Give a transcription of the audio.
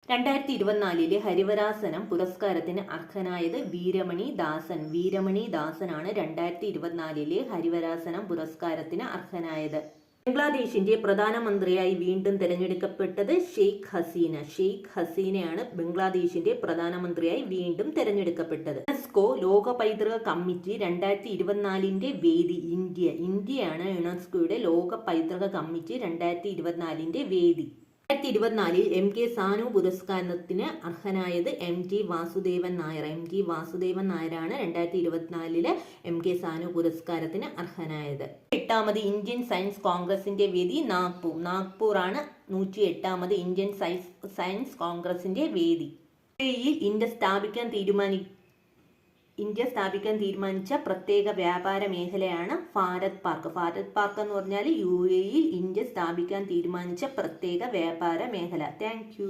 2024 ഹരിവരാസനം പുരസ്കാരത്തിന് അർഹനായത് വീരമണി ദാസൻ. വീരമണി ദാസനാണ് 2024 ഹരിവരാസനം പുരസ്കാരത്തിന് അർഹനായത്. ബംഗ്ലാദേശിന്റെ പ്രധാനമന്ത്രിയായി വീണ്ടും തെരഞ്ഞെടുക്കപ്പെട്ടത് ഷെയ്ഖ് ഹസീന. ഷെയ്ഖ് ഹസീനയാണ് ബംഗ്ലാദേശിന്റെ പ്രധാനമന്ത്രിയായി വീണ്ടും തെരഞ്ഞെടുക്കപ്പെട്ടത്. യുനെസ്കോ ലോക പൈതൃക കമ്മിറ്റി 2024 വേദി ഇന്ത്യയാണ് യുനെസ്കോയുടെ ലോക പൈതൃക കമ്മിറ്റി 2024 വേദി. 2024 MK സാനു പുരസ്കാരത്തിന് അർഹനായത് MT വാസുദേവൻ നായർ. MT വാസുദേവൻ നായരാണ് 2024 MK സാനു പുരസ്കാരത്തിന് അർഹനായത്. 8ാമത് ഇന്ത്യൻ സയൻസ് കോൺഗ്രസിന്റെ വേദി നാഗ്പൂർ ആണ് 108ാമത് ഇന്ത്യൻ സയൻസ് കോൺഗ്രസിന്റെ വേദി. ഇന്ത്യ സ്ഥാപിക്കാൻ തീരുമാനിച്ച പ്രത്യേക വ്യാപാര മേഖലയാണ് ഭാരത് പാർക്ക്. ഭാരത് പാർക്ക് എന്ന് പറഞ്ഞാൽ UAE ഇന്ത്യ സ്ഥാപിക്കാൻ തീരുമാനിച്ച പ്രത്യേക വ്യാപാര മേഖല. Thank you.